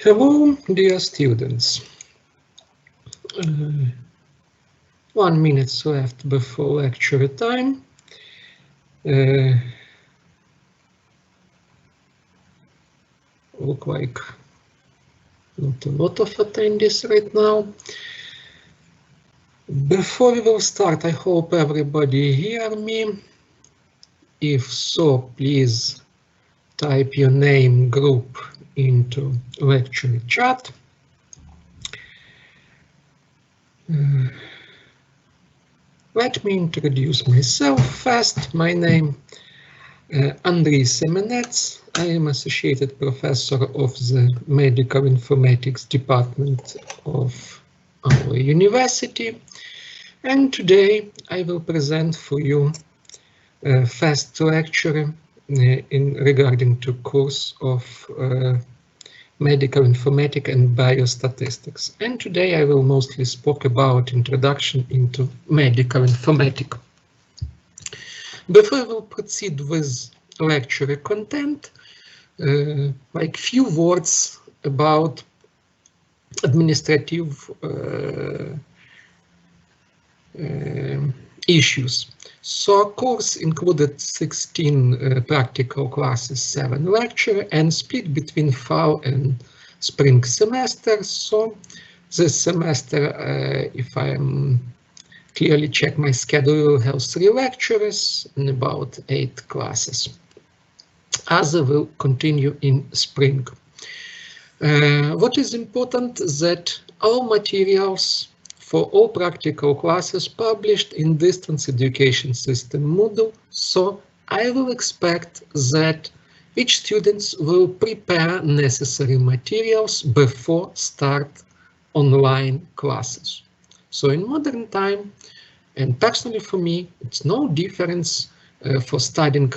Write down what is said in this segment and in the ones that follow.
Hello, dear students. 1 minute left before lecture time. Look like not a lot of attendees right now. Before we will start, I hope everybody hear me. If so, please type your name, group into lecture chat. Let me introduce myself first. My name Telemedicine. I am Associate Professor of the Medical Informatics Department of our university, and today I will present for you first lecture regarding to course of Medical Informatics and Biostatistics. And today I will mostly speak about introduction into Medical Informatics. Before I will proceed with lecture content, like few words about administrative issues. So course included 16 practical classes, 7 lecture, and split between fall and spring semester. So this semester, if I am clearly check my schedule, have 3 lectures and about 8 classes. Other will continue in spring. What is important is that all materials for all practical classes published in distance education system Moodle, so I will expect that each students will prepare necessary materials before start online classes. So in modern time, and personally for me, it's no difference for studying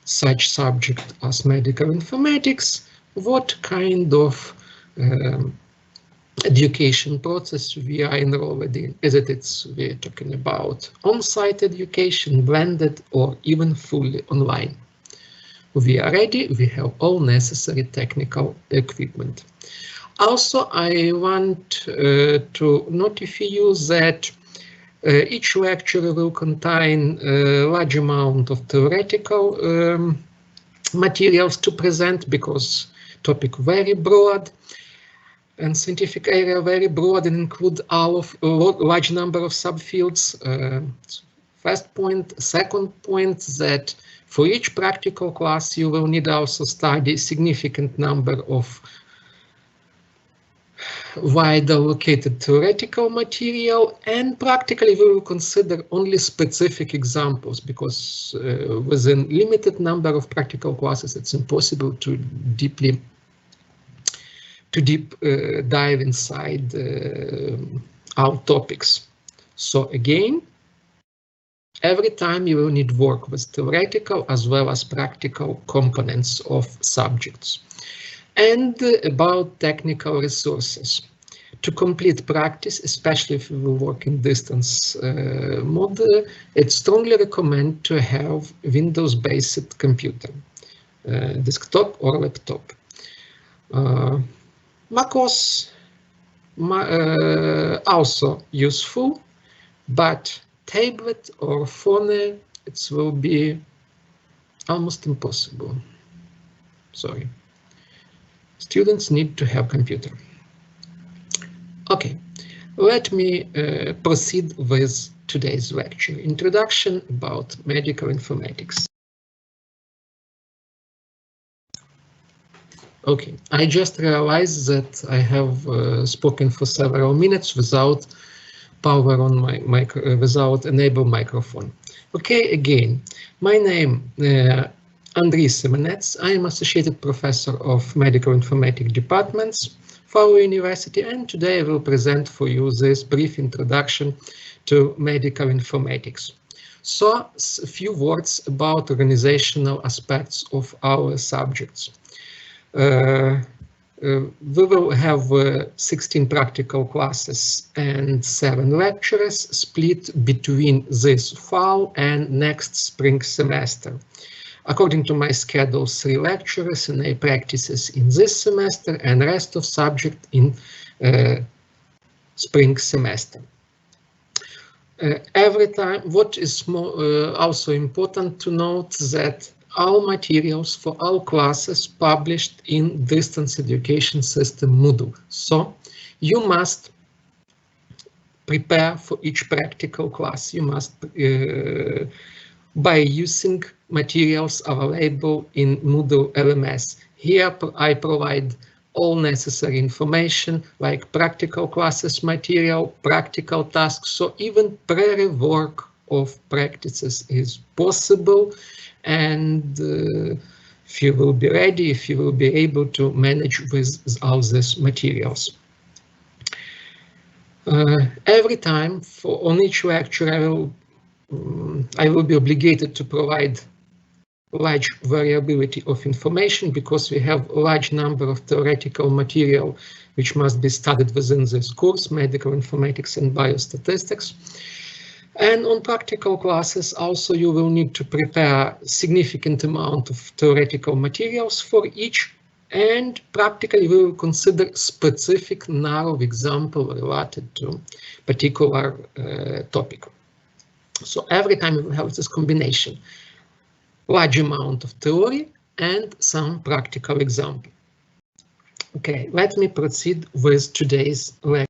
such subject as medical informatics, what kind of education process we are enrolled in. Is it we're talking about on-site education, blended, or even fully online? We are ready, we have all necessary technical equipment. Also, I want to notify you that each lecture will contain a large amount of theoretical materials to present, because topic very broad and scientific area very broad and include all of a large number of subfields. First point. Second point, that for each practical class you will need also study significant number of wide allocated theoretical material, and practically we will consider only specific examples, because within limited number of practical classes it's impossible to deep dive inside our topics. So again, every time you will need work with theoretical as well as practical components of subjects. And about technical resources. To complete practice, especially if you will work in distance mode, it's strongly recommend to have Windows-based computer, desktop or laptop. MacOS also useful, but tablet or phone, it will be almost impossible. Sorry. Students need to have computer. Okay, let me proceed with today's lecture. Introduction about medical informatics. Okay, I just realized that I have spoken for several minutes without power on my without enable microphone. Okay, again, my name Telemedicine. I am Associate Professor of Medical Informatics Departments for our university, and today I will present for you this brief introduction to Medical Informatics. So, a few words about organizational aspects of our subjects. We will have 16 practical classes and 7 lectures split between this fall and next spring semester. According to my schedule, 3 lectures and 8 practices in this semester and rest of subject in spring semester. Every time, what is also important to note that all materials for all classes published in distance education system Moodle. So you must prepare for each practical class. You must by using materials available in Moodle LMS. Here I provide all necessary information like practical classes material, practical tasks, so even pre-work of practices is possible, and if you will be ready, if you will be able to manage with all these materials. Every time on each lecture I will be obligated to provide large variability of information because we have a large number of theoretical material which must be studied within this course, Medical Informatics and Biostatistics. And on practical classes also you will need to prepare significant amount of theoretical materials for each, and practically we will consider specific narrow example related to particular topic. So every time we will have this combination, large amount of theory and some practical example. Okay, let me proceed with today's lecture.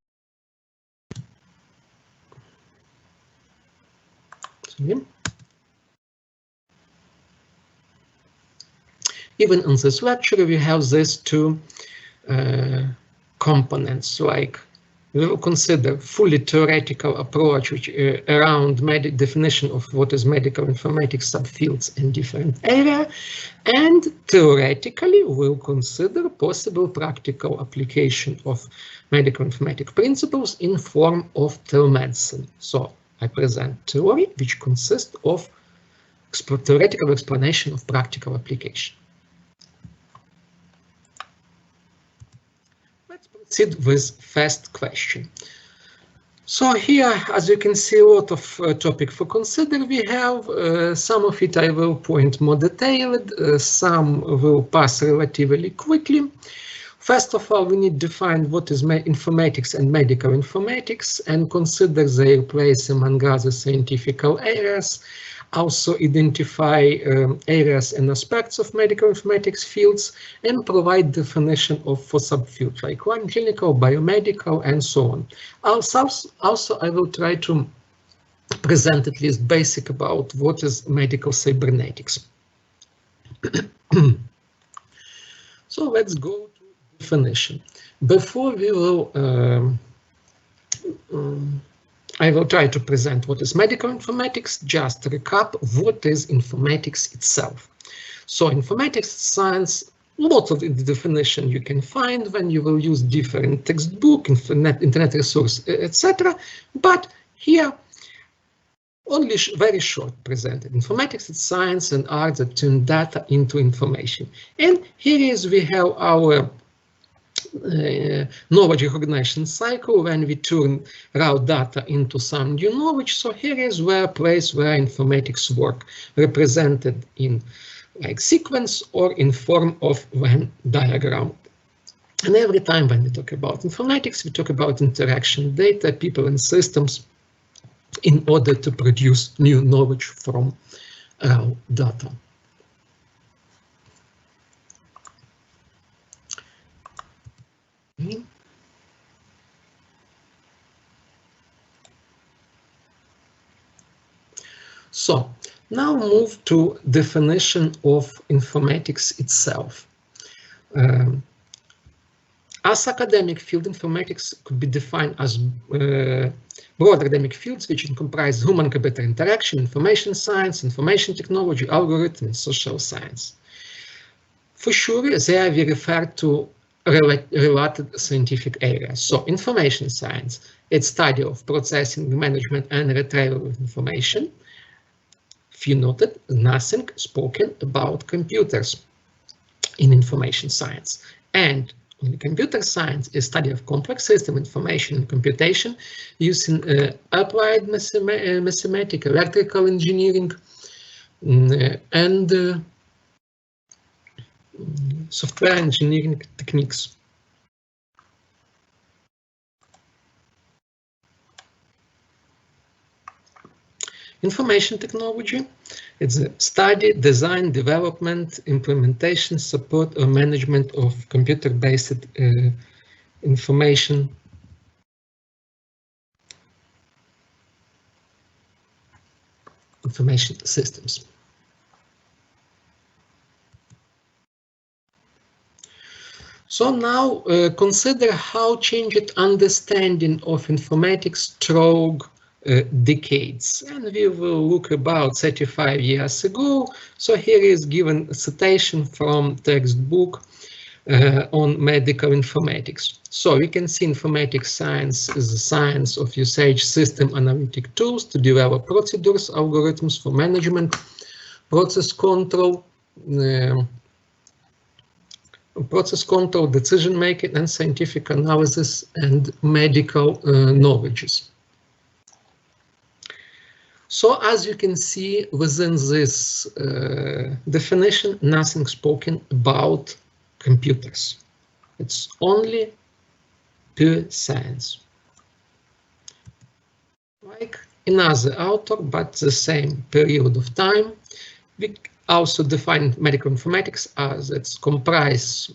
Even in this lecture, we have these 2 components, like we will consider fully theoretical approach which around definition of what is medical informatics, subfields and different area, and theoretically we'll consider possible practical application of medical informatics principles in form of telemedicine. So I present theory which consists of theoretical explanation of practical application. Proceed with first question. So here, as you can see, a lot of topic for consider. We have some of it I will point more detailed, some will pass relatively quickly. First of all, we need to define what is informatics and medical informatics and consider their place among other scientific areas. Also identify areas and aspects of medical informatics fields and provide definition for subfields like clinical, biomedical, and so on. Also, I will try to present at least basic about what is medical cybernetics. So let's go to definition. Before we will I will try to present what is medical informatics, just recap what is informatics itself. So informatics science, lots of the definition you can find when you will use different textbook, internet resource, etc. But here, only very short presented. Informatics is science and art that turn data into information. And here we have our knowledge recognition cycle when we turn raw data into some new knowledge. So here is where place where informatics work, represented in like sequence or in form of Venn diagram. And every time when we talk about informatics, we talk about interaction data, people and systems in order to produce new knowledge from raw data. So now move to definition of informatics itself. As academic field, informatics could be defined as broad academic fields which comprise human-computer interaction, information science, information technology, algorithm, and social science. For sure, there we refer to related scientific areas. So information science, it's study of processing, management, and retrieval of information. If you noted, nothing spoken about computers in information science. And in computer science is study of complex system information and computation using applied mathematics, electrical engineering, and software engineering techniques. Information technology, it's a study, design, development, implementation, support, or management of computer-based information systems. So now consider how changed understanding of informatics through decades, and we will look about 35 years ago. So here is given a citation from textbook on medical informatics. So we can see informatics science is a science of usage system analytic tools to develop procedures, algorithms for management, process control, decision making, and scientific analysis and medical knowledges. So as you can see within this definition, nothing spoken about computers. It's only pure science. Like another author, but the same period of time, we also define medical informatics as it's comprise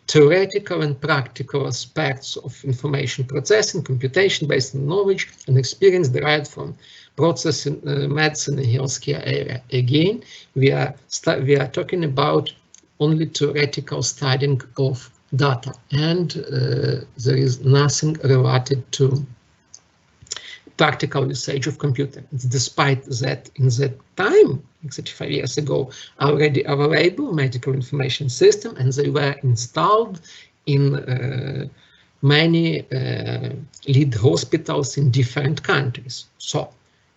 theoretical and practical aspects of information processing, computation based on knowledge and experience derived from processing, medicine and healthcare area. Again, we are talking about only theoretical studying of data, and there is nothing related to practical usage of computer. Despite that, in that time, 35 years ago, already available medical information system, and they were installed in many lead hospitals in different countries. So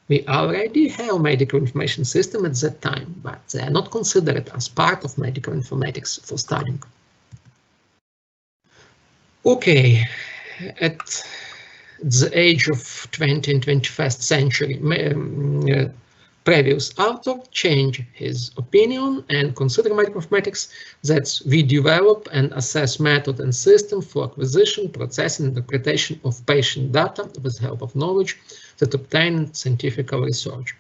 we already have medical information system at that time, but they are not considered as part of medical informatics for studying. Okay, at the age of 20th and 21st century, previous author changed his opinion and consider medical informatics that we develop and assess method and system for acquisition, processing, interpretation of patient data with the help of knowledge that obtained scientific research.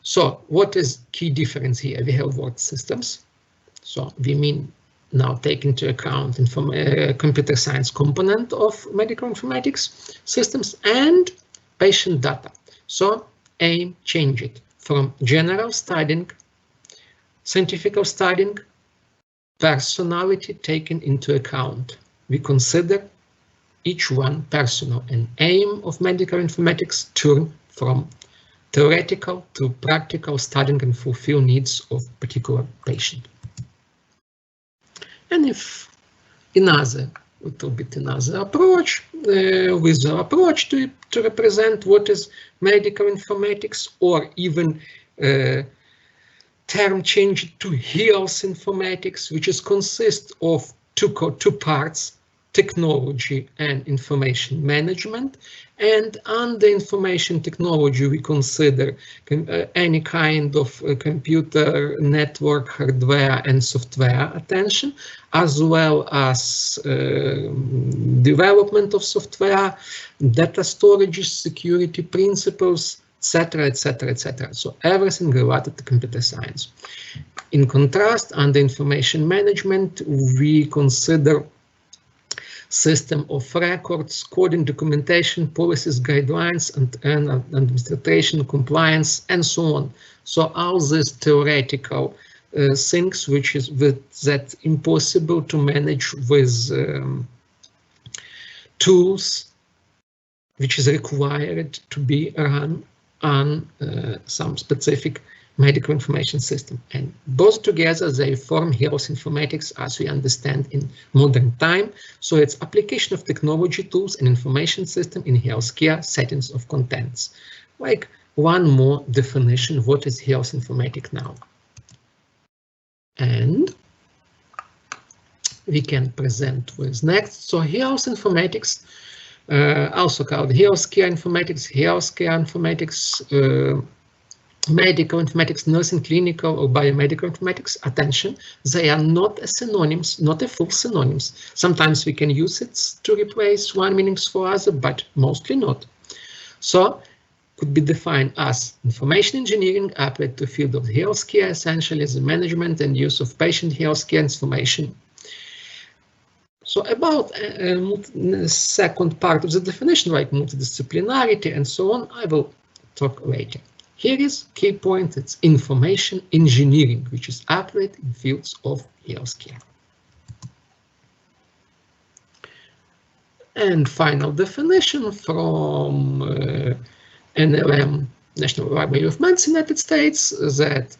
So what is key difference here? We have word systems. So we mean now take into account computer science component of medical informatics systems and patient data. So aim change it from general studying, scientific studying, personality taken into account. We consider each one personal, and aim of medical informatics turn from theoretical to practical studying and fulfill needs of particular patient. And if another approach, with the approach to represent what is medical informatics, or even term change to health informatics, which is consist of two parts, technology and information management. And under information technology, we consider any kind of computer network, hardware and software attention, as well as development of software, data storage, security principles, etc., etc., etc. So everything related to computer science. In contrast, under information management, we consider system of records, coding, documentation, policies, guidelines, and administration, compliance, and so on. So all these theoretical things which is that impossible to manage with tools which is required to be run on some specific medical information system, and both together they form health informatics as we understand in modern time. So it's application of technology tools and information system in healthcare settings of contents. Like one more definition, what is health informatics now? And we can present with next. So health informatics, also called healthcare informatics, medical informatics, nursing, clinical, or biomedical informatics, attention, they are not synonyms, not a full synonyms. Sometimes we can use it to replace one meanings for other, but mostly not. So, could be defined as information engineering applied to field of healthcare, essentially as the management and use of patient healthcare information. So about the second part of the definition, like multidisciplinarity and so on, I will talk later. Here is key point, it's information engineering, which is applied in fields of healthcare. And final definition from NLM, National Library of Medicine, United States, that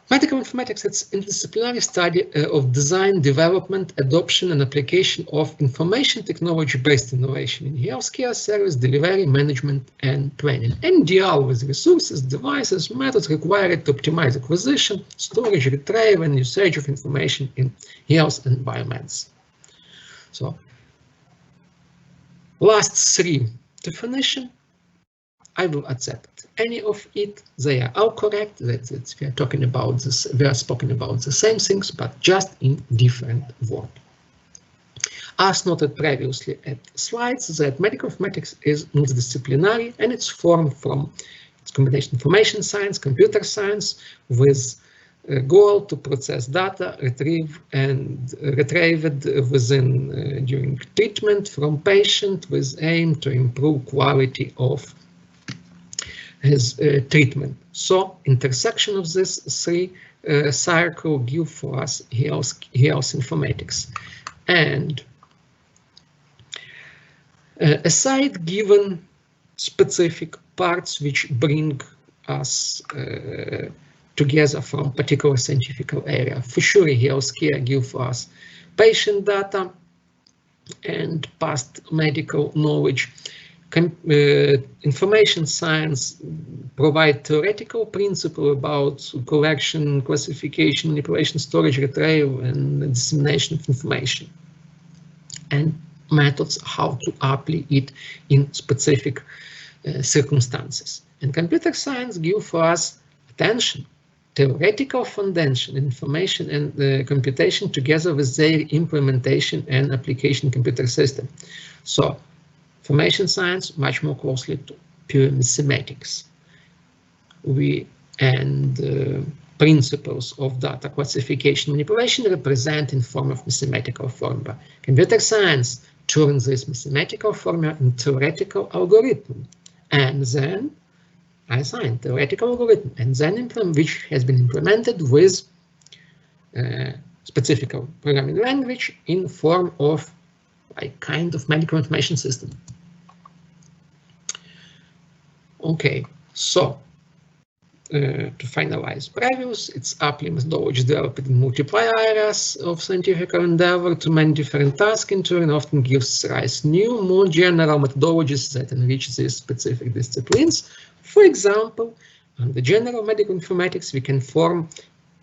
medical informatics is interdisciplinary study of design, development, adoption, and application of information technology-based innovation in healthcare service delivery, management, and planning, and deal with resources, devices, methods required to optimize acquisition, storage, retrieval, and usage of information in health and biomedicine. So, last three definitions, I will accept any of it. They are all correct. That we are talking about this. We are speaking about the same things, but just in different words. As noted previously at slides, that medical informatics is multidisciplinary, and it's formed from its combination information science, computer science, with a goal to process data retrieved within during treatment from patient, with aim to improve quality of his treatment. So intersection of this three circle give for us health informatics. And aside given specific parts which bring us together from particular scientific area, for sure healthcare give us patient data and past medical knowledge. Information science provide theoretical principle about collection, classification, manipulation, storage, retrieval, and dissemination of information, and methods how to apply it in specific circumstances. And computer science give for us attention, theoretical foundation, information and computation together with their implementation and application in computer system. So information science much more closely to pure mathematics. Principles of data classification manipulation represent in form of mathematical formula. Computer science turns this mathematical formula into theoretical algorithm, and then I assign theoretical algorithm, and then which has been implemented with specific programming language in form of a kind of medical information system. Okay, so to finalize previous, it's apply methodology developed in multiple areas of scientific endeavor to many different tasks in turn often gives rise new, more general methodologies that enrich these specific disciplines. For example, under general medical informatics, we can form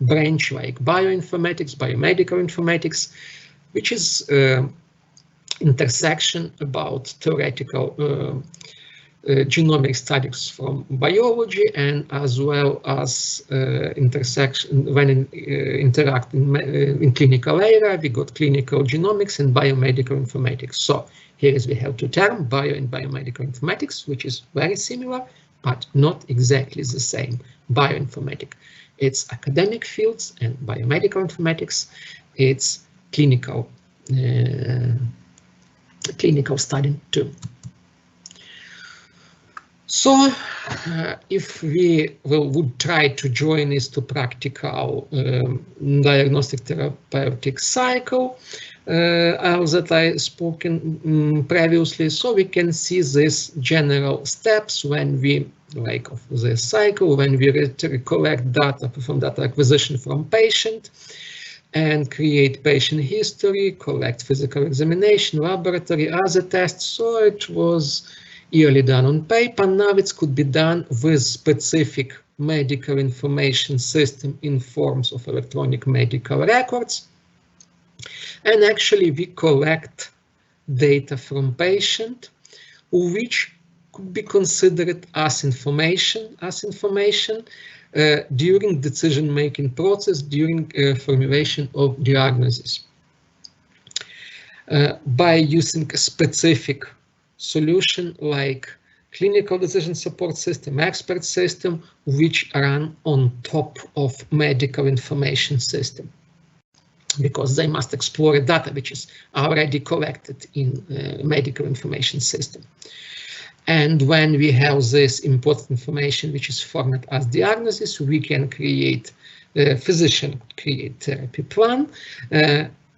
branch like bioinformatics, biomedical informatics, which is intersection about theoretical genomic studies from biology, and as well as intersection when interacting in clinical area, we got clinical genomics and biomedical informatics. So here is we have two terms, bio and biomedical informatics, which is very similar, but not exactly the same. Bioinformatics, it's academic fields, and biomedical informatics, it's clinical study too. So if we would try to join this to practical diagnostic therapeutic cycle that I spoken previously, so we can see these general steps when we, like of the cycle, when we collect data, perform data acquisition from patient, and create patient history, collect physical examination, laboratory, other tests. So it was yearly done on paper. Now it could be done with specific medical information system in forms of electronic medical records. And actually we collect data from patient, which could be considered as information during decision-making process, during formulation of diagnosis. By using a specific solution like clinical decision support system, expert system, which run on top of medical information system, because they must explore data which is already collected in medical information system. And when we have this important information which is formatted as diagnosis, we can create, physician create therapy plan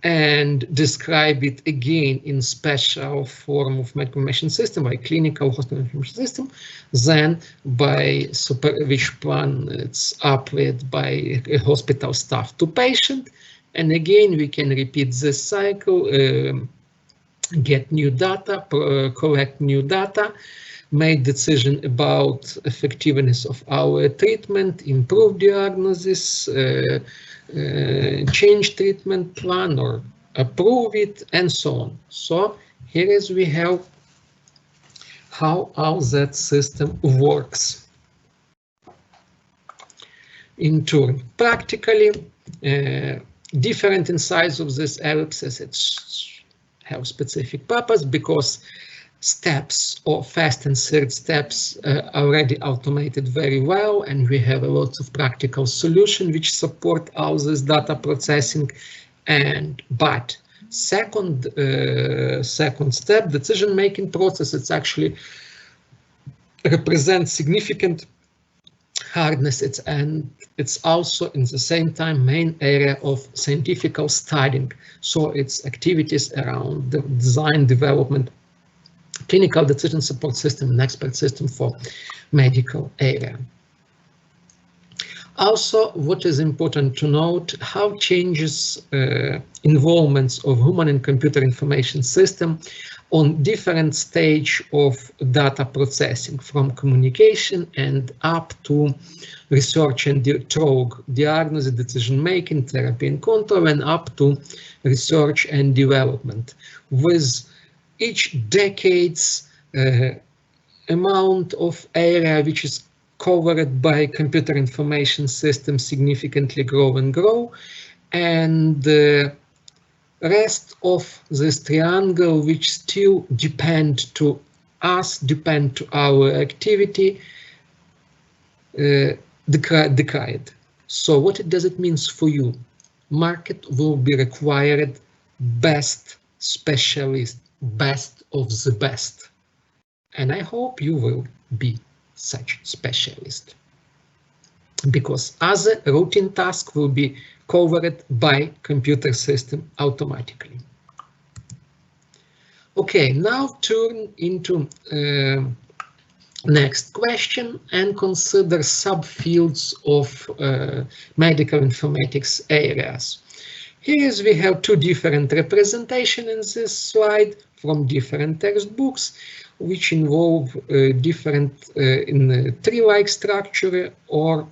and describe it again in special form of medical information system, like clinical hospital information system. Then by which plan it's uploaded by a hospital staff to patient. And again, we can repeat this cycle, get new data, collect new data, make decision about effectiveness of our treatment, improve diagnosis, change treatment plan or approve it, and so on. So here is we have how all that system works. In turn, practically, different in size of this ellipses, it's have specific purpose because steps or first and third steps already automated very well, and we have a lot of practical solutions which support all this data processing. But second step, decision-making process, it's actually represents significant hardness. It's also in the same time main area of scientific studying. So it's activities around the design, development, clinical decision support system and expert system for medical area. Also, what is important to note, how changes involvements of human and computer information system on different stage of data processing, from communication and up to research and drug diagnosis, decision making, therapy and control, and up to research and development, with each decade's amount of area which is covered by computer information system significantly grow, and the rest of this triangle which still depend to us, depend to our activity, decayed. So what does it mean for you? Market will be required best specialist, best of the best. And I hope you will be such specialist, because other routine tasks will be covered by computer system automatically. Okay, now turn into next question and consider subfields of medical informatics areas. Here we have two different representations in this slide from different textbooks, which involve different in tree-like structure or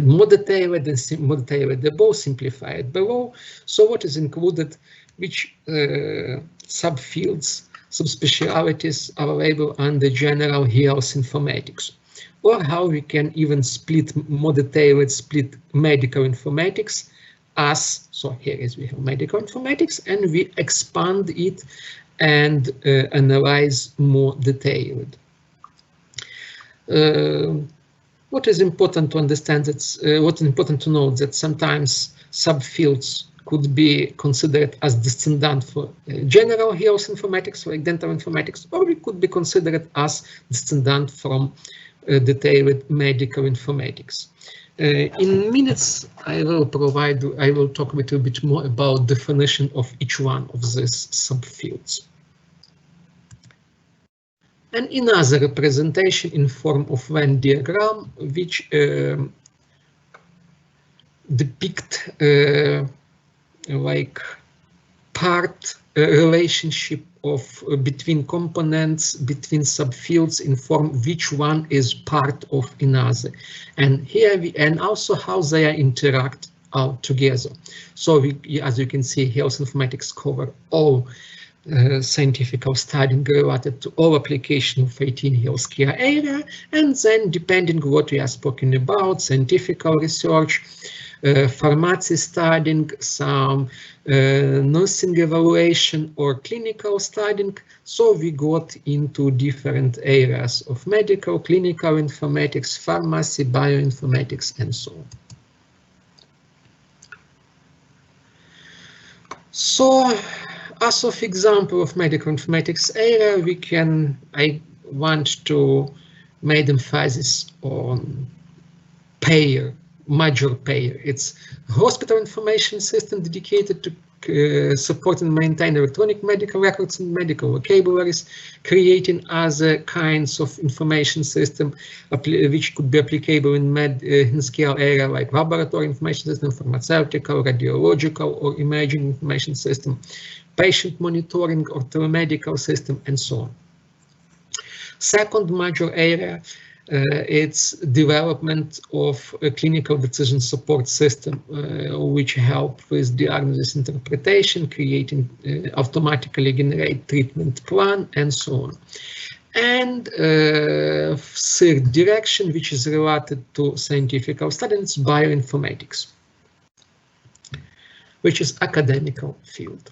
more detailed and more detailed above, simplified below. So what is included, which subfields, subspecialties are available under general health informatics, or how we can even split more detailed split medical informatics as, so here is we have medical informatics and we expand it and analyze more detailed. What is important to understand that what's important to note that sometimes subfields could be considered as descendant for general health informatics like dental informatics, or it could be considered as descendant from detailed medical informatics. In minutes, I will talk a little bit more about definition of each one of these subfields. And another representation in form of Venn diagram, which depict like part relationship of between components, between subfields in form which one is part of another, and here and also how they interact all together. So as you can see, health informatics cover all scientific study related to all application of IT in healthcare area, and then depending what we are speaking about, scientific research, pharmacy studying, some nursing evaluation or clinical studying. So we got into different areas of medical, clinical informatics, pharmacy, bioinformatics, and so on. So, as of example of medical informatics area, I want to make emphasis on payer, major payer. It's hospital information system dedicated to support and maintain electronic medical records and medical vocabularies, creating other kinds of information system which could be applicable in scale area like laboratory information system, pharmaceutical, radiological or imaging information system, patient monitoring or telemedical system, and so on. Second major area, it's development of a clinical decision support system, which help with diagnosis interpretation, creating automatically generate treatment plan, and so on. And third direction, which is related to scientific study, it's bioinformatics, which is academical field.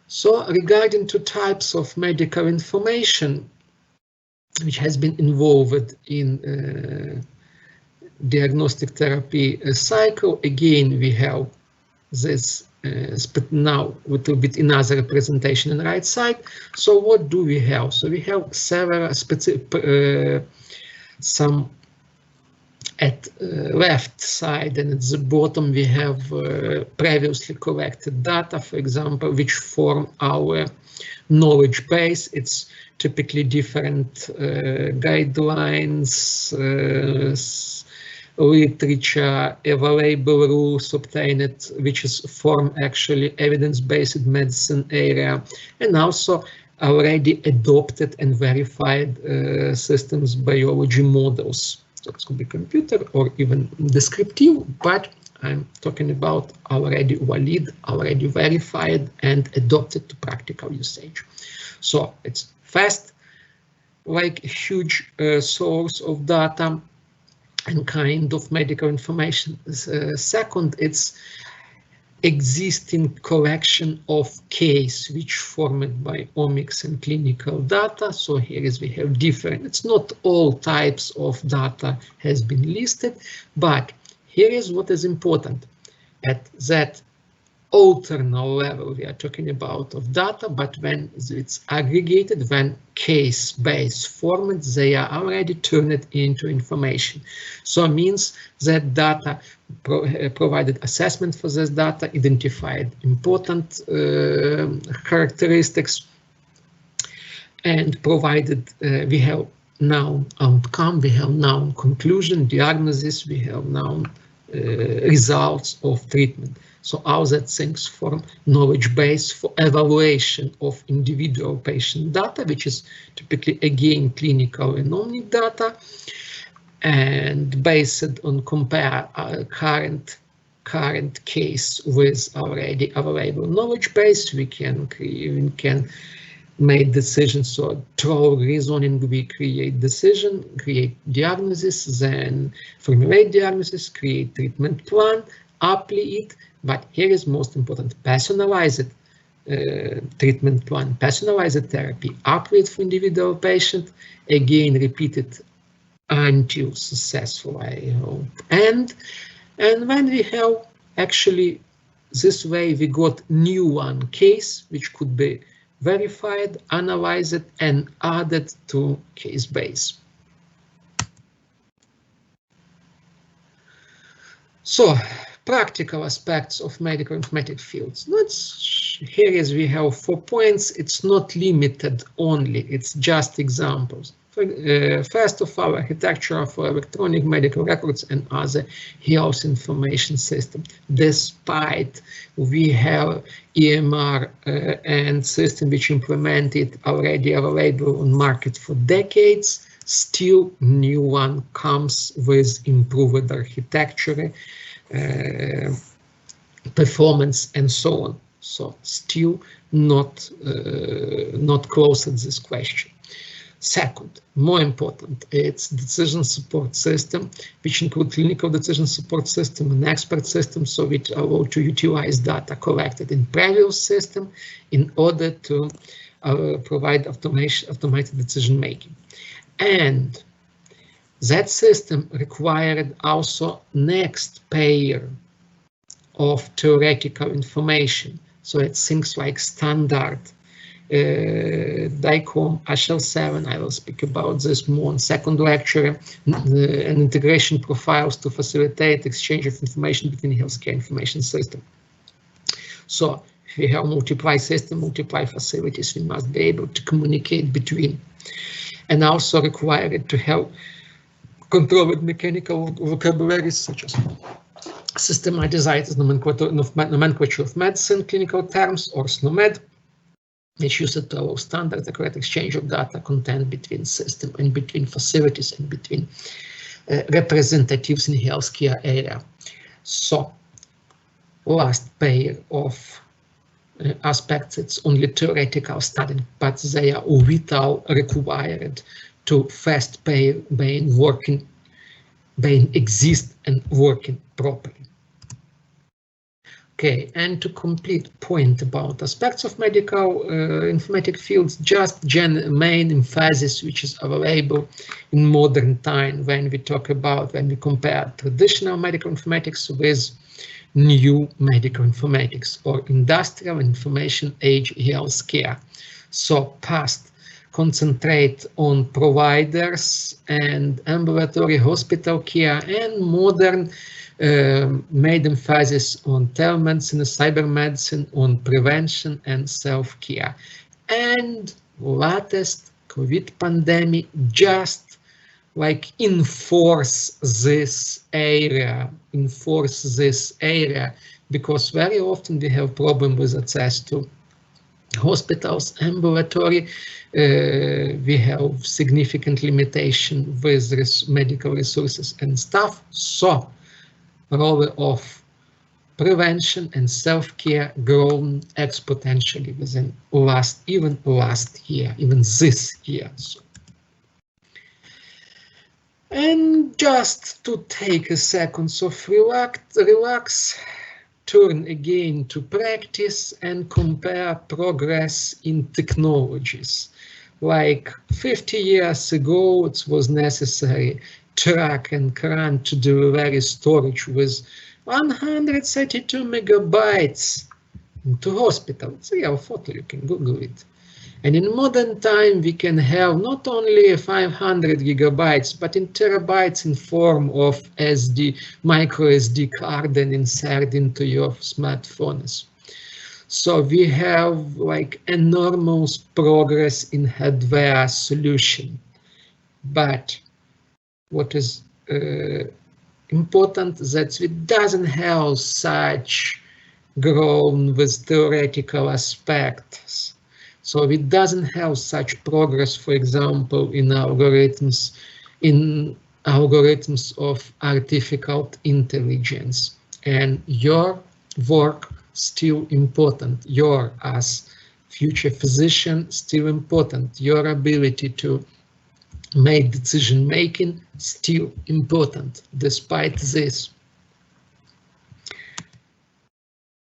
So regarding two types of medical information which has been involved in diagnostic therapy cycle, again we have this but now a little bit another representation on the right side. So what do we have? So we have several specific some at left side and at the bottom we have previously collected data, for example, which form our knowledge base. It's typically different guidelines, literature, available rules obtained, which is form actually evidence-based medicine area, and also already adopted and verified systems biology models. So it could be computer or even descriptive, but I'm talking about already valid, already verified and adopted to practical usage. So it's fast, like a huge source of data and kind of medical information. Second, it's existing collection of case which formed by omics and clinical data. So here is we have different, it's not all types of data has been listed, but here is what is important. At that alternate level we are talking about of data, but when it's aggregated, when case-based format, they are already turned into information. So it means that data provided assessment for this data, identified important characteristics, and provided we have known outcome, we have known conclusion, diagnosis, we have known results of treatment. So all that things form knowledge base for evaluation of individual patient data, which is typically again clinical and omnic data, and based on compare current case with already available knowledge base, we can make decisions. So through reasoning we create decision, create diagnosis, then formulate diagnosis, create treatment plan, apply it. But here is most important, personalized treatment plan, personalized therapy, apply it for individual patient, again repeated until successful, I hope. And when we have actually this way, we got new one case which could be verified, analyzed, and added to case base. So, practical aspects of medical informatics fields. Here is we have 4 points. It's not limited only, it's just examples. First of all, architecture for electronic medical records and other health information system. Despite we have EMR and system which implemented already available on market for decades, still new one comes with improved architecture, performance, and so on. So still not close at this question. Second, more important, it's decision support system, which include clinical decision support system and expert system, so which allow to utilize data collected in previous system in order to provide automated decision making. And that system required also next pair of theoretical information. So it's things like standard DICOM, HL7, I will speak about this more in second lecture, and integration profiles to facilitate exchange of information between healthcare information system. So if we have multiply system, multiply facilities, we must be able to communicate between, and also required to have controlled mechanical vocabularies such as systematized nomenclature of medicine, clinical terms, or SNOMED, which used to allow standard accurate exchange of data content between system and between facilities and between representatives in healthcare area. So last pair of aspects, it's only theoretical study, but they are vital required to fast pair being working, being exist and working properly. Okay, and to complete point about aspects of medical informatic fields, just main emphasis which is available in modern time when we talk about, when we compare traditional medical informatics with new medical informatics or industrial information age healthcare. So past concentrate on providers and ambulatory hospital care, and modern made emphasis on telemedicine, cybermedicine, on prevention and self-care. And latest COVID pandemic just like enforce this area, because very often we have problem with access to hospitals, ambulatory, we have significant limitation with medical resources and stuff. So role of prevention and self-care grown exponentially within even last year, even this year. So. And just to take a second of relax, turn again to practice and compare progress in technologies. Like 50 years ago, it was necessary track and CRAN to deliver storage with 132 megabytes to hospital. It's a real photo, you can Google it. And in modern time, we can have not only 500 gigabytes, but in terabytes in form of micro SD card and insert into your smartphones. So we have like enormous progress in hardware solution. But what is important that it doesn't have such grown with theoretical aspects. So it doesn't have such progress, for example, in algorithms of artificial intelligence. And your work still important. Your as future physician still important. Your ability to make decision making still important despite this.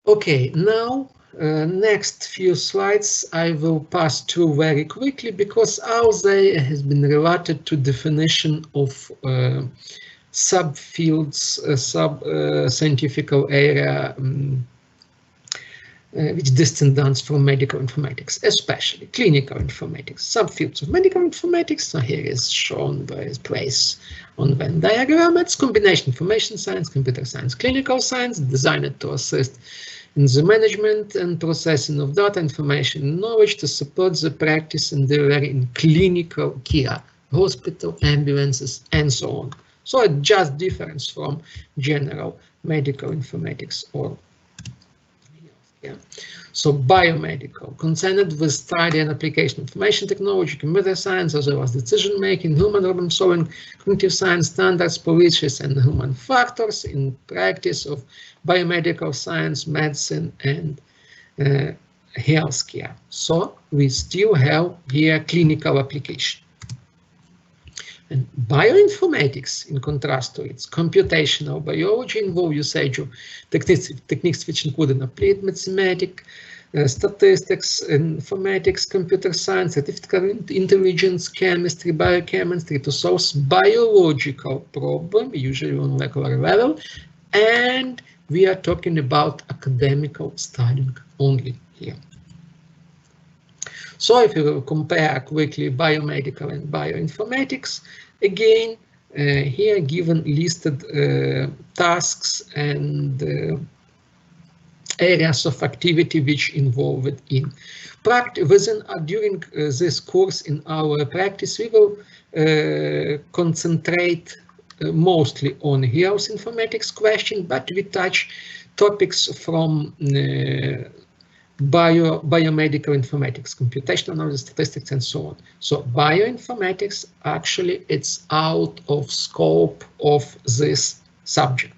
Okay, now next few slides I will pass through very quickly because all they has been related to definition of subfields, scientific area which descends from medical informatics, especially clinical informatics, subfields of medical informatics. So here is shown by place on Venn diagram. It's combination information science, computer science, clinical science, designed to assist in the management and processing of data, information, and knowledge to support the practice and delivery in clinical care, hospital, ambulances, and so on. So it just differs from general medical informatics or yeah. So biomedical, concerned with study and application of information technology, computer science, as well as decision making, human problem solving, cognitive science, standards, policies, and human factors in practice of biomedical science, medicine, and healthcare. So we still have here clinical application. And bioinformatics, in contrast to its computational biology, involve usage of techniques which include applied mathematics, statistics, informatics, computer science, artificial intelligence, chemistry, biochemistry to solve biological problems, usually on molecular level, and we are talking about academical studying only here. So if you compare quickly biomedical and bioinformatics, again, here given listed tasks and areas of activity which involved in practice. During this course in our practice, we will concentrate mostly on health informatics question, but we touch topics from biomedical informatics, computational analysis, statistics, and so on. So bioinformatics, actually, it's out of scope of this subject.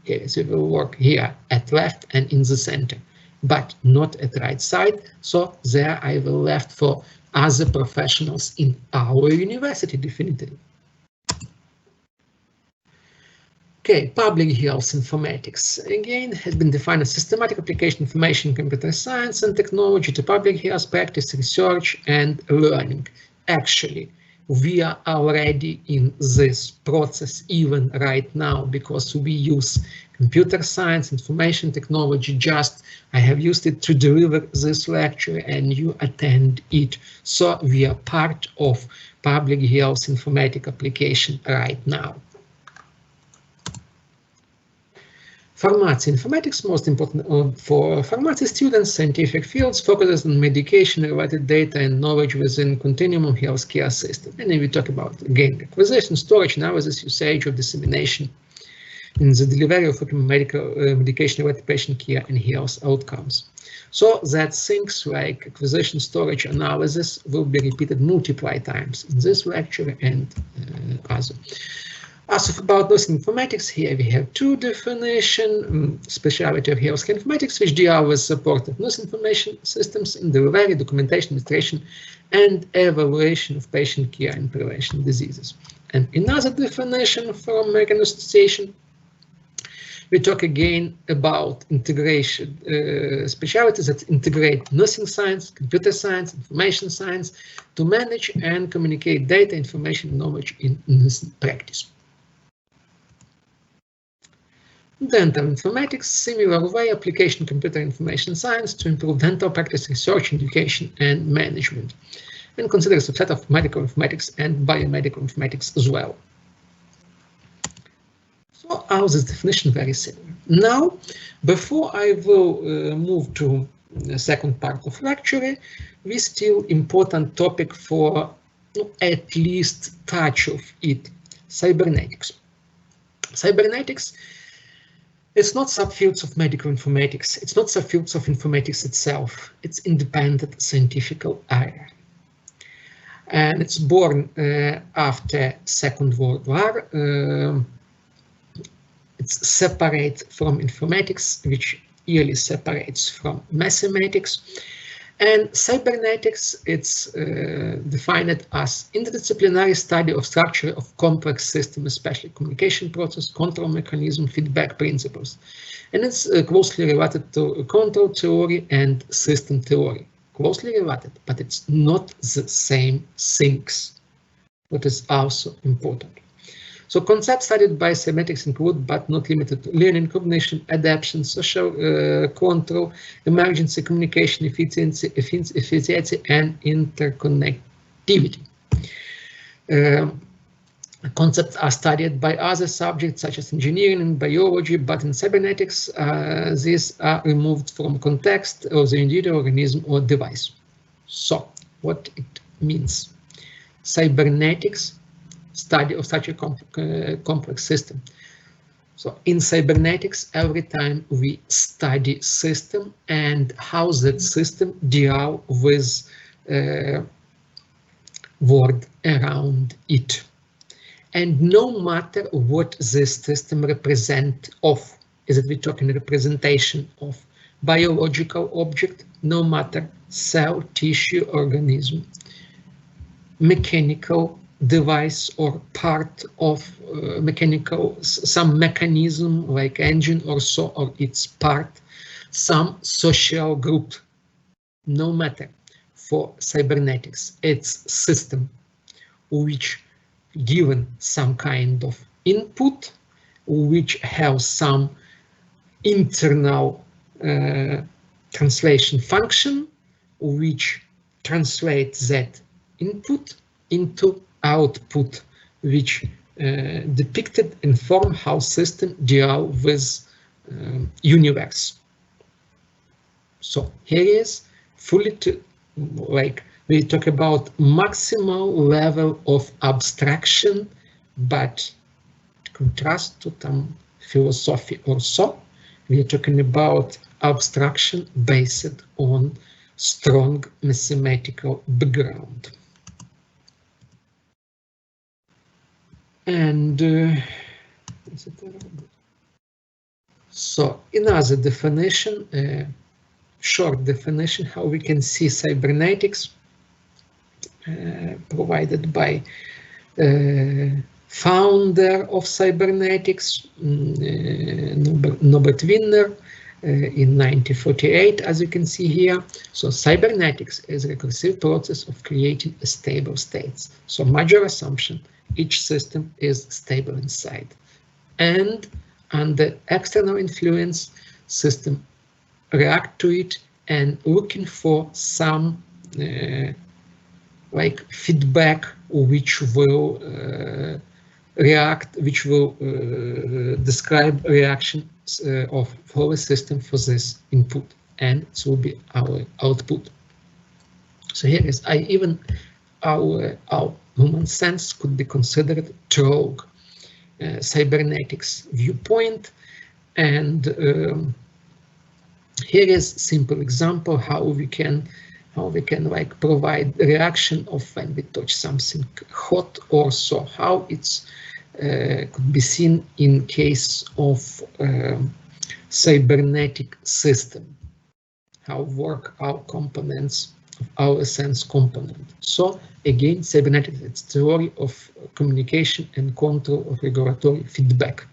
Okay, so we will work here at left and in the center, but not at right side. So there I will left for other professionals in our university, definitively. Okay, public health informatics, again, has been defined as systematic application of information, computer science and technology to public health practice, research and learning. Actually, we are already in this process even right now because we use computer science, information technology. Just I have used it to deliver this lecture and you attend it. So we are part of public health informatic application right now. Pharmacy informatics, most important for pharmacy students, scientific fields, focuses on medication-related data and knowledge within continuum of healthcare system. And then we talk about, again, acquisition, storage, analysis, usage of dissemination in the delivery of medication-related patient care and health outcomes. So that things like acquisition, storage, analysis will be repeated multiple times in this lecture and other. As about nursing informatics, here we have two definitions, specialty of healthcare informatics, which deal with support of nurse information systems in delivery, documentation, administration, and evaluation of patient care and prevention of diseases. And another definition from American Association, we talk again about integration specialties that integrate nursing science, computer science, information science to manage and communicate data, information, and knowledge in nursing practice. Dental informatics, similar way, application computer information science to improve dental practice, research, education, and management, and considers a set of medical informatics and biomedical informatics as well. So how is this definition very similar? Now, before I will move to the second part of lecture, we still important topic for at least touch of it, cybernetics. Cybernetics, it's not subfields of medical informatics. It's not subfields of informatics itself. It's independent scientific area. And it's born after Second World War. It's separate from informatics, which really separates from mathematics. And cybernetics, it's defined as interdisciplinary study of structure of complex systems, especially communication process, control mechanism, feedback principles. And it's closely related to control theory and system theory. Closely related, but it's not the same things, what is also important. So concepts studied by cybernetics include, but not limited to, learning, cognition, adaptation, social control, emergency communication, efficiency, and interconnectivity. Concepts are studied by other subjects such as engineering and biology, but in cybernetics, these are removed from context of the individual organism or device. So, what it means? Cybernetics, study of such a complex system. So in cybernetics, every time we study system and how that system deal with world around it. And no matter what this system represent of, is it we're talking representation of biological object, no matter cell, tissue, organism, mechanical device or part of some mechanism like engine or so, or its part, some social group, no matter. For cybernetics, it's system which given some kind of input, which have some internal translation function, which translates that input into output, which depicted in form how system deal with universe. So here is fully we talk about maximal level of abstraction, but contrast to some philosophy or so, we are talking about abstraction based on strong mathematical background. And so another definition, short definition, how we can see cybernetics, provided by founder of cybernetics, Norbert Wiener, in 1948, as you can see here. So cybernetics is a recursive process of creating a stable states. So major assumption, each system is stable inside. And under external influence, system react to it and looking for some like feedback which will describe reactions of our system for this input, and it will be our output. So here is our human sense could be considered trogue cybernetics viewpoint, and here is simple example how we can like provide reaction of when we touch something hot, or so how it's could be seen in case of cybernetic system, how work our components of our sense component. So again, cybernetics, it's theory of communication and control of regulatory feedback.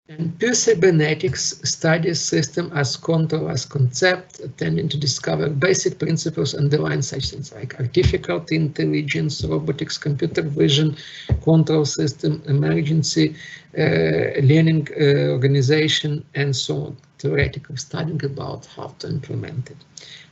And pure cybernetics studies system as control as concept, attempting to discover basic principles underlying such things like artificial intelligence, robotics, computer vision, control system, emergency, learning organization, and so on. Theoretical studying about how to implement it.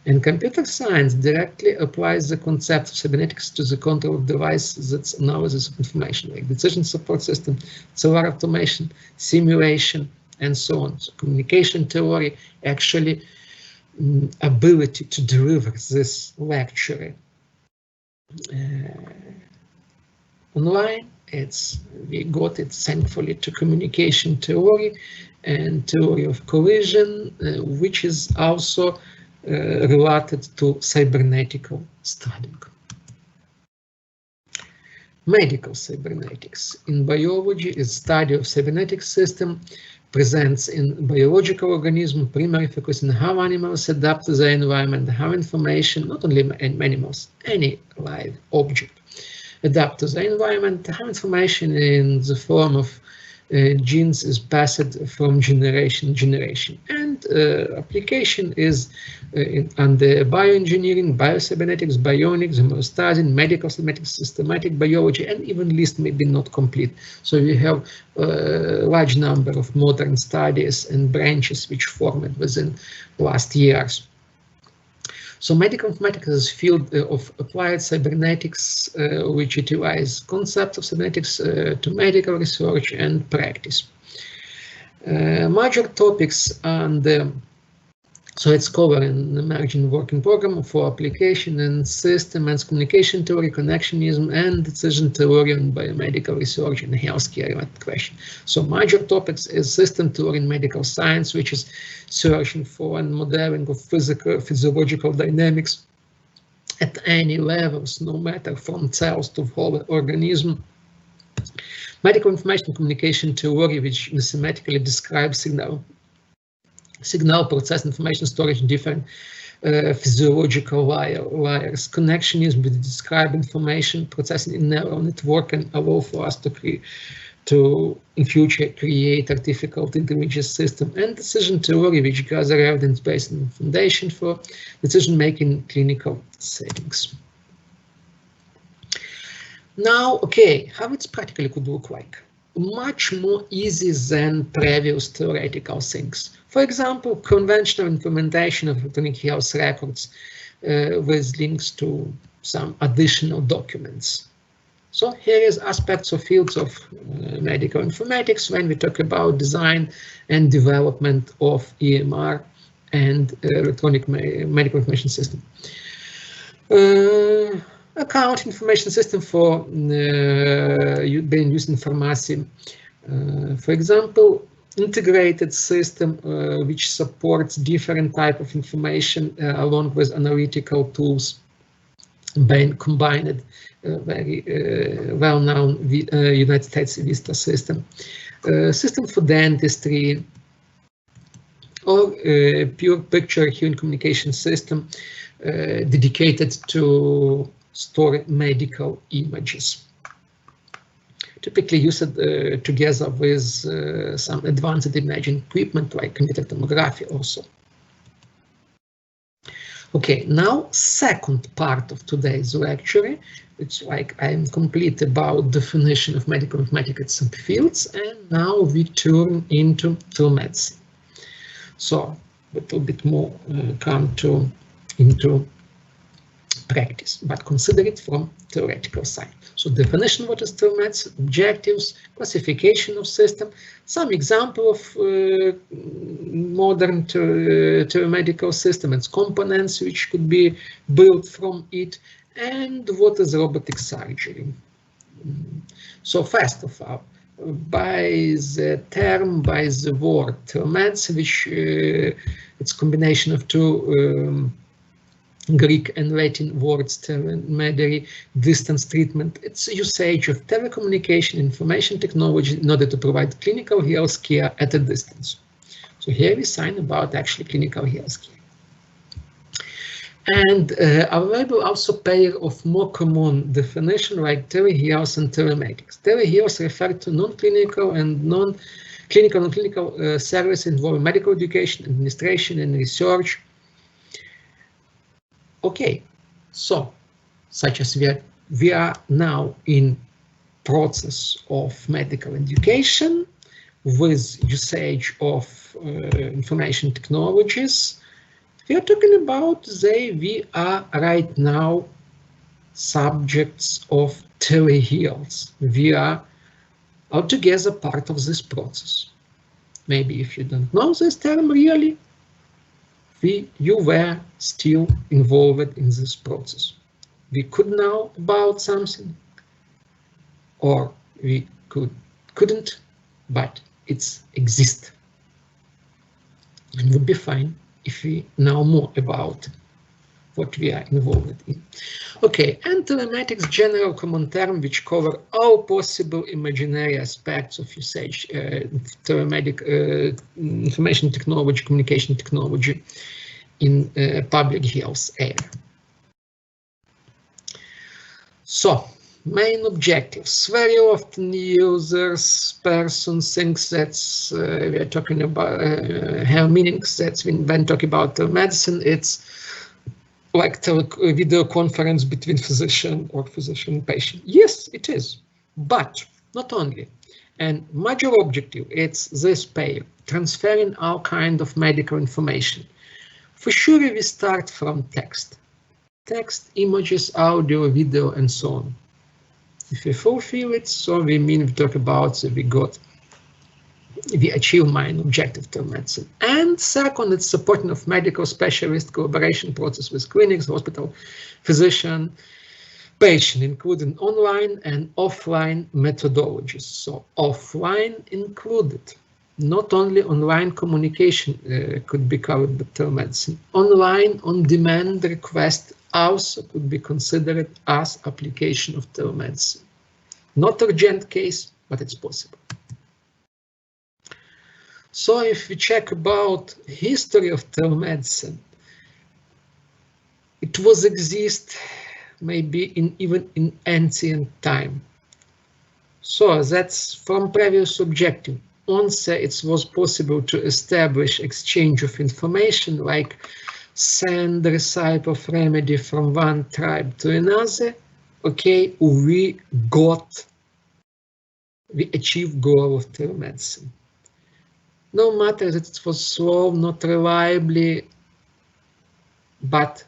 And computer science directly applies the concept of cybernetics to the control of devices that's analysis of information, like decision support system, cellular automation, simulation, and so on. So communication theory, actually ability to deliver this lecture online. We got it thankfully to communication theory and theory of collision, which is also related to cybernetical studying. Medical cybernetics in biology is study of cybernetic system presents in biological organism, primary focus on how animals adapt to their environment, how information, not only animals, any live object adapt to the environment, how information in the form of genes is passed from generation to generation. And application is under bioengineering, biocybernetics, bionics, homeostasis, medical cybernetics, systematic biology, and even list may be not complete. So we have a large number of modern studies and branches which formed within last years. So medical informatics is a field of applied cybernetics, which utilize concepts of cybernetics to medical research and practice. Major topics and so it's covered an emerging working program for application and system and communication theory, connectionism, and decision theory on biomedical research and healthcare related question. So major topics is system theory in medical science, which is searching for and modeling of physiological dynamics at any levels, no matter from cells to whole organism. Medical information communication theory, which mathematically describes signal process information storage in different physiological layers. Connection is to describe information processing in neural network and allow for us to in future create artificial intelligence system, and decision theory, which gather evidence-based foundation for decision-making in clinical settings. Now, okay, how it practically could look like? Much more easy than previous theoretical things. For example, conventional implementation of electronic health records with links to some additional documents. So here is aspects of fields of medical informatics when we talk about design and development of EMR and electronic medical information system. Account information system for being used in pharmacy. For example, integrated system which supports different type of information along with analytical tools being combined. Very well-known United States Vista system. System for dentistry, or pure picture human communication system dedicated to store medical images. Typically used together with some advanced imaging equipment like computer tomography also. Okay, now second part of today's lecture, it's like I'm complete about definition of medical informatics at Subfields, and now we turn into telemedicine. So a little bit more come into practice, but consider it from theoretical side. So definition, what is telemedicine, objectives, classification of system, some example of modern telemedical system, its components which could be built from it, and what is robotic surgery. So first of all, by the word telemedicine, which it's combination of two Greek and Latin words, telemedicine, distance treatment. It's usage of telecommunication information technology in order to provide clinical health care at a distance. So here we sign about actually clinical health care. And available also pair of more common definition like telehealth and telemedicine. Telehealth refer to non-clinical and non-clinical services involving medical education, administration, and research. Okay, so such as we are now in process of medical education with usage of information technologies. We are talking about we are right now subjects of telehealth. We are altogether part of this process. Maybe if you don't know this term really, you were still involved in this process. We could know about something, or we couldn't, but it's exist. And would be fine if we know more about what we are involved in. Okay, and telematics, general common term which cover all possible imaginary aspects of usage, telemedic information technology, communication technology in public health area. So, main objectives. Very often users, persons think that we are talking about, have meanings that when talking about telemedicine, it's like video conference between physician and patient. Yes, it is, but not only. And major objective, it's this pair, transferring all kind of medical information. For sure, we start from text, images, audio, video, and so on. If we fulfill it, so we mean we talk about we achieve main objective telemedicine. And second, it's supporting of medical specialist collaboration process with clinics, hospital, physician, patient, including online and offline methodologies. So offline included. Not only online communication could be covered by telemedicine. Online on-demand request also could be considered as application of telemedicine. Not urgent case, but it's possible. So if we check about history of telemedicine, it was exist maybe even in ancient time. So that's from previous objective. Once it was possible to establish exchange of information, like send the recipe of remedy from one tribe to another, okay, we achieved goal of telemedicine. No matter that it was slow, not reliably, but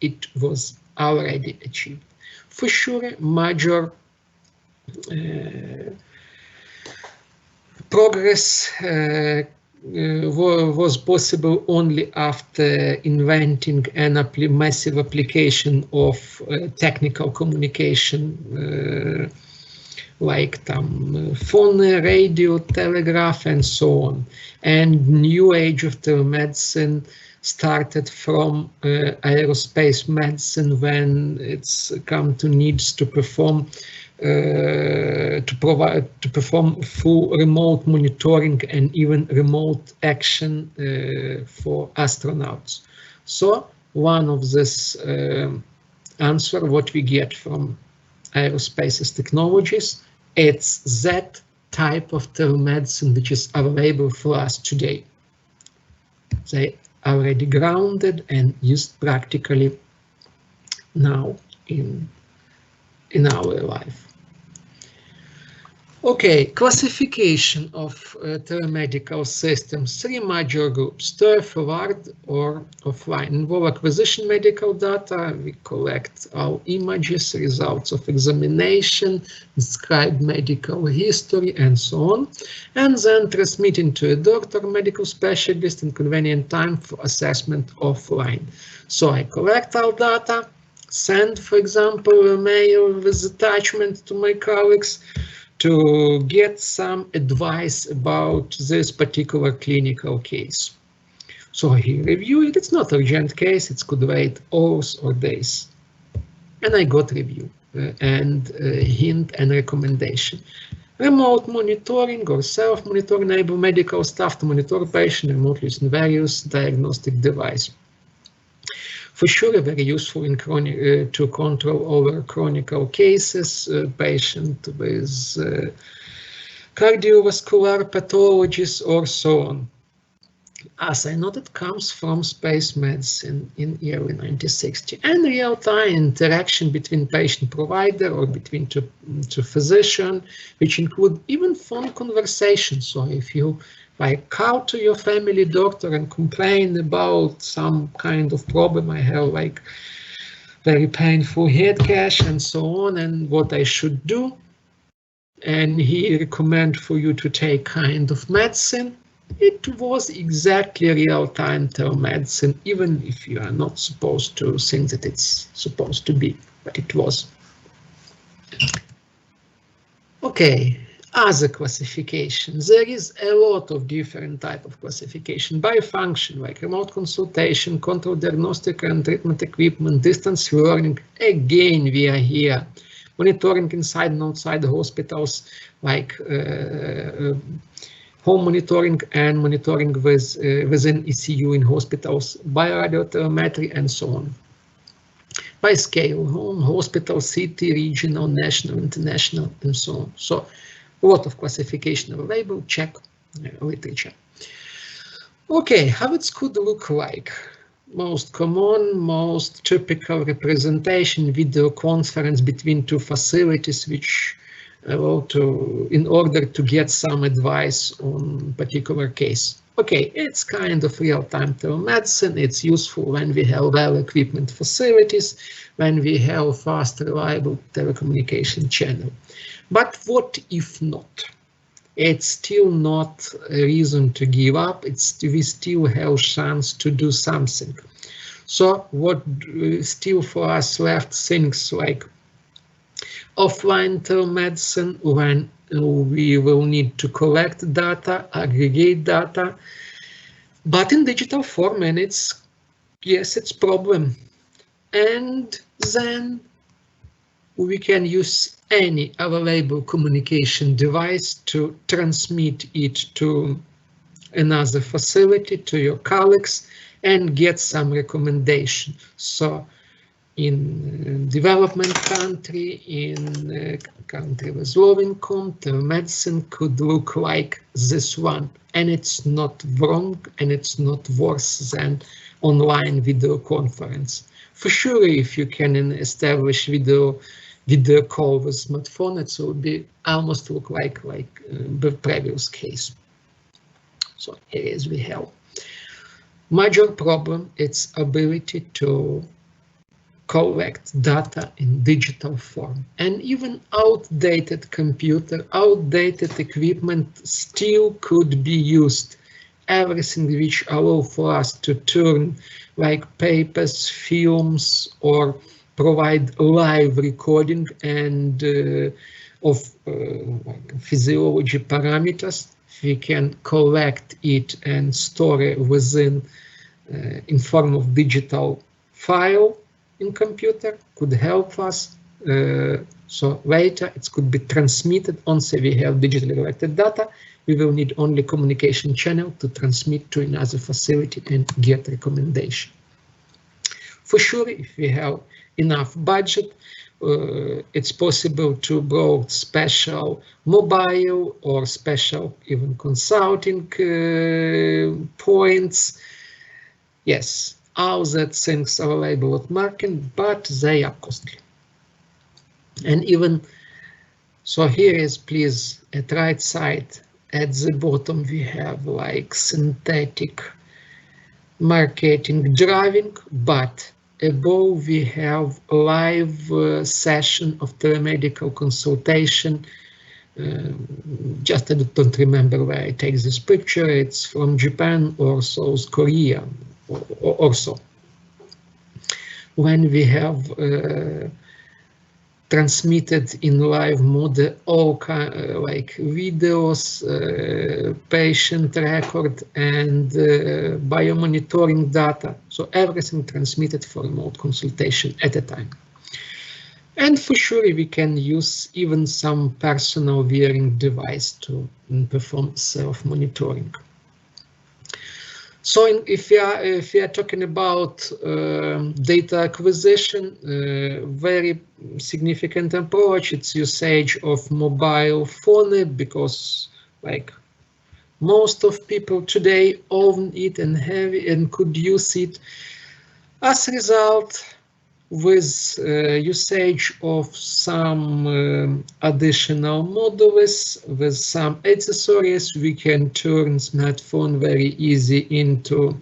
it was already achieved. For sure, major progress was possible only after inventing an massive application of technical communication, like phone, radio, telegraph, and so on. And new age of telemedicine started from aerospace medicine, when it's come to needs to perform full remote monitoring and even remote action for astronauts. So one of this answer what we get from aerospace's technologies, it's that type of telemedicine which is available for us today. They are already grounded and used practically now in our life. Okay, classification of telemedical systems, 3 major groups: straightforward or offline. Involve acquisition medical data, we collect our images, results of examination, describe medical history, and so on, and then transmitting to a doctor, medical specialist in convenient time for assessment offline. So I collect our data, send, for example, a mail with attachment to my colleagues to get some advice about this particular clinical case. So he reviewed it. It's not urgent case. It could wait hours or days. And I got review and hint and recommendation. Remote monitoring or self-monitoring enable medical staff to monitor patient remotely using various diagnostic devices. For sure, very useful in to control over chronic cases, patient with cardiovascular pathologies or so on. As I noted, it comes from space medicine in early 1960, and real-time interaction between patient provider or between two physician, which include even phone conversations. So if you call to your family doctor and complain about some kind of problem I have, like very painful head gash and so on, and what I should do, and he recommend for you to take kind of medicine, it was exactly real-time telemedicine, even if you are not supposed to think that it's supposed to be, but it was. Okay. Other classifications. There is a lot of different type of classification by function, like remote consultation, control diagnostic and treatment equipment, distance learning. Again, we are here. Monitoring inside and outside the hospitals, like home monitoring and monitoring within ECU in hospitals, bioradiotelemetry, and so on. By scale, home, hospital, city, regional, national, international, and so on. So a lot of classification available, check literature. Okay, how it could look like. Most common, most typical representation, video conference between two facilities, which allow in order to get some advice on particular case. Okay, it's kind of real-time telemedicine. It's useful when we have well-equipped facilities, when we have fast, reliable telecommunication channel. But what if not? It's still not a reason to give up. We still have chance to do something. So what still for us left, things like offline telemedicine, when we will need to collect data, aggregate data, but in digital form, and it's problem. And then we can use any available communication device to transmit it to another facility, to your colleagues, and get some recommendation. So in development country, in a country with low income, telemedicine could look like this one, and it's not wrong, and it's not worse than online video conference. For sure, if you can establish video call with smartphone, it will be almost look like the previous case. So here is we have major problem. Its ability to collect data in digital form, and even outdated computer, outdated equipment still could be used. Everything which allow for us to turn like papers, films, or provide live recording and of like physiology parameters. We can collect it and store it within in form of digital file in computer, could help us. So later it could be transmitted. Once we have digitally collected data, we will need only communication channel to transmit to another facility and get recommendation. For sure, if we have enough budget, it's possible to build special mobile or special even consulting points. Yes, all that things are available at market, but they are costly. And even so, here is please at right side at the bottom we have like synthetic marketing driving, but above we have live session of telemedical consultation. Just I don't remember where I take this picture. It's from Japan or South Korea or so. When we have transmitted in live mode all like videos, patient record, and biomonitoring data. So everything transmitted for remote consultation at a time. And for sure, we can use even some personal wearing device to perform self-monitoring. So if we are talking about data acquisition, very significant approach, it's usage of mobile phone, because like most of people today own it and have it and could use it. As a result, with usage of some additional modules, with some accessories, we can turn smartphone very easy into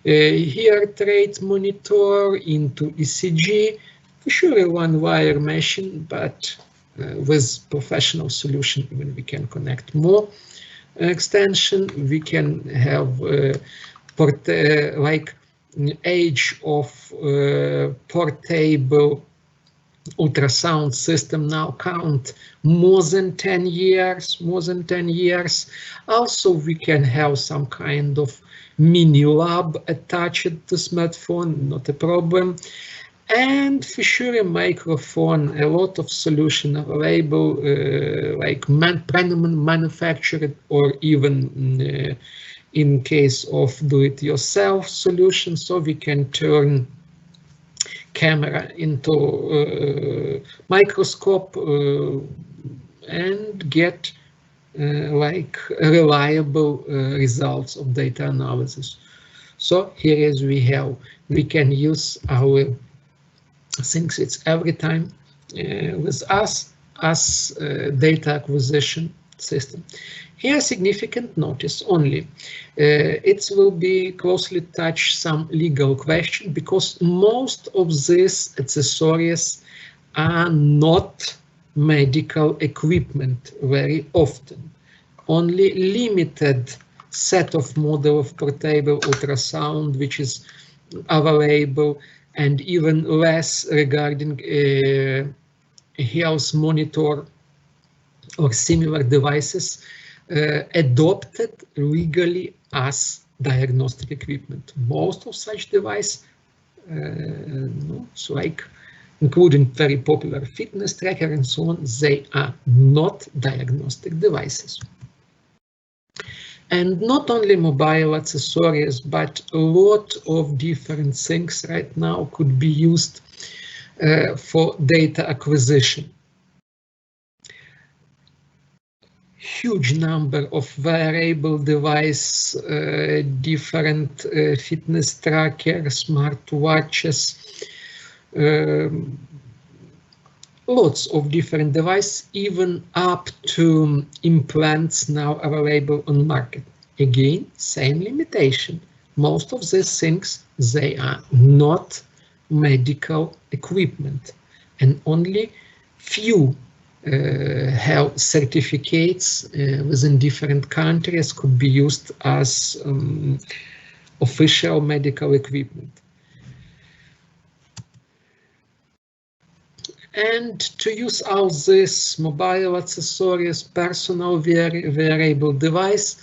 heart rate monitor, into ECG. For sure, a one-wire machine, but with professional solution, even we can connect more extension. We can have like age of portable ultrasound system now count more than 10 years, Also, we can have some kind of mini lab attached to smartphone, not a problem. And for sure, a microphone, a lot of solution available, like manufactured or even in case of do-it-yourself solution, so we can turn camera into microscope and get like reliable results of data analysis. So here is we can use our things. It's every time with us as data acquisition system. Here, significant notice only. It will be closely touch some legal question, because most of these accessories are not medical equipment very often. Only limited set of model of portable ultrasound which is available, and even less regarding health monitor or similar devices adopted legally as diagnostic equipment. Most of such device, so like including very popular fitness tracker and so on, they are not diagnostic devices. And not only mobile accessories, but a lot of different things right now could be used for data acquisition. Huge number of wearable device, different fitness trackers, smartwatches, lots of different devices, even up to implants now available on market. Again, same limitation. Most of these things, they are not medical equipment, and only few have certificates within different countries could be used as official medical equipment. And to use all this mobile accessories, personal wearable device,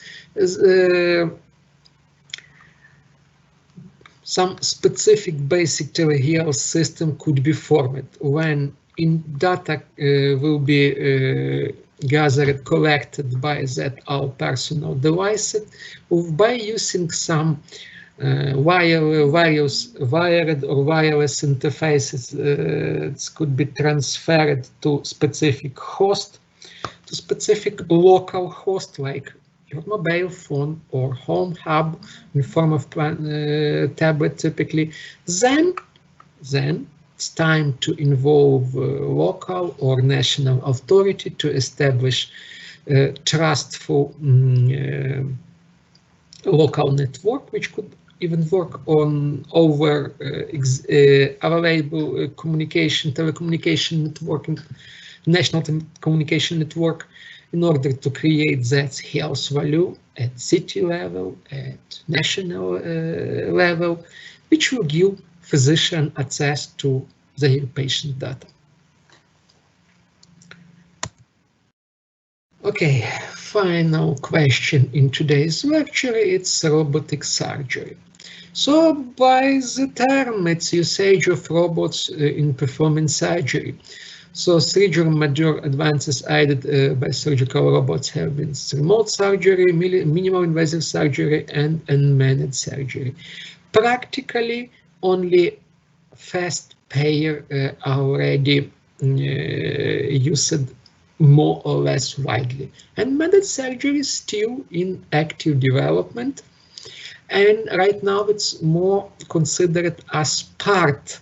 some specific basic telehealth system could be formed when data will be gathered, collected by that our personal devices, by using some wired or wireless interfaces. It could be transferred to specific host, to specific local host, like your mobile phone or home hub in form of tablet typically. Then it's time to involve local or national authority to establish trustful local network, which could even work on over available telecommunication network, national communication network, in order to create that health value at city level, at national level, which will give physician access to their patient data. Okay, final question in today's lecture, it's robotic surgery. So by the term, it's usage of robots in performing surgery. So three major advances added by surgical robots have been remote surgery, minimal invasive surgery, and unmanned surgery. Practically, only fast payer already used more or less widely. And unmanned surgery is still in active development. And right now it's more considered as part,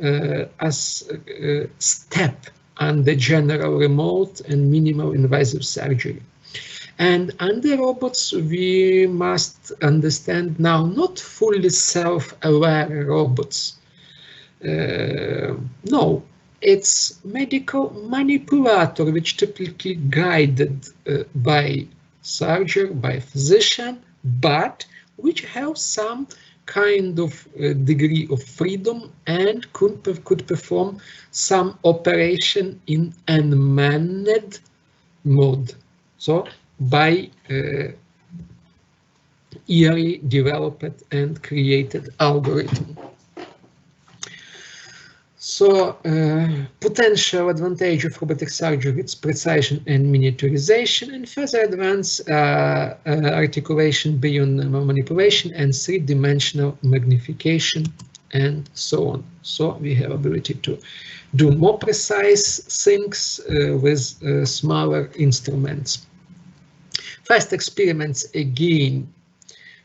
as a step on the general remote and minimal invasive surgery. And under robots, we must understand now not fully self-aware robots. No, it's medical manipulator, which typically guided by surgeon, by physician, but which have some kind of degree of freedom and could perform some operation in unmanned mode. So by yearly developed and created algorithm. So potential advantage of robotic surgery, its precision and miniaturization, and further advanced articulation beyond manipulation and three-dimensional magnification, and so on. So we have ability to do more precise things with smaller instruments. First experiments again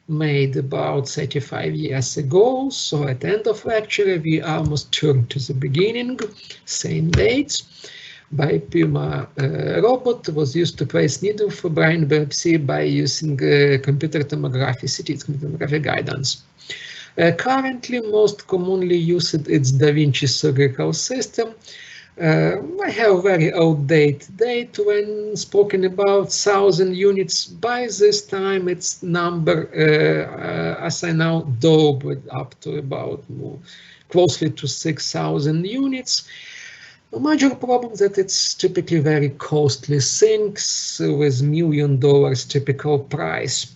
made about 35 years ago, so at the end of lecture we almost turned to the beginning, same dates. By Puma robot was used to place needle for brain biopsy by using computer tomography, CT tomography guidance. Currently most commonly used is Da Vinci surgical system. I have very outdated date when spoken about 1,000 units. By this time, its number, as I now, doubled up to about more closely to 6,000 units. The major problem that it's typically very costly things with $1 million typical price.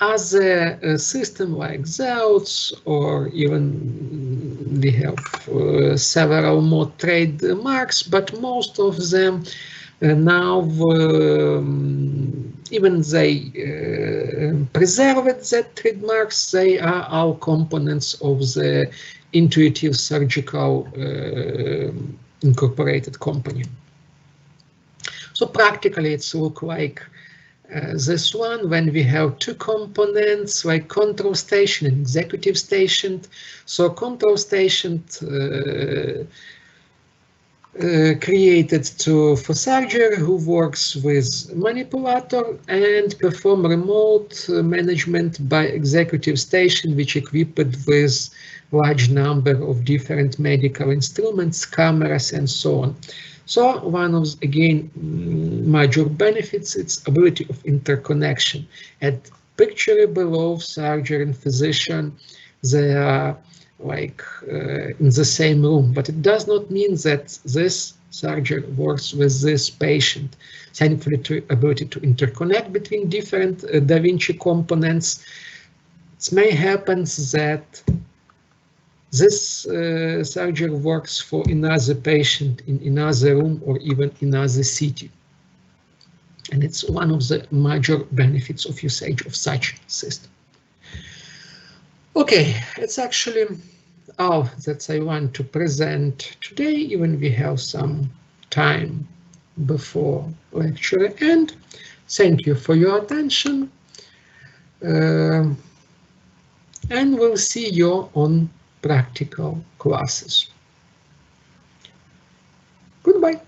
As a system like Zeus or even we have several more trademarks, but most of them now even they preserved that trademarks. They are all components of the intuitive surgical incorporated company. So practically it's look like this one when we have two components like control station and executive station. So control station created for surgeon who works with manipulator and perform remote management by executive station, which equipped with large number of different medical instruments, cameras, and so on. So one of, again, major benefits, its ability of interconnection. At picture below, surgeon and physician, they are like in the same room, but it does not mean that this surgeon works with this patient. Thankfully, the ability to interconnect between different Da Vinci components, it may happen that this surgeon works for another patient in another room or even another city. And it's one of the major benefits of usage of such system. Okay, it's actually all that I want to present today, even we have some time before lecture end. Thank you for your attention. And we'll see you on practical classes. Goodbye.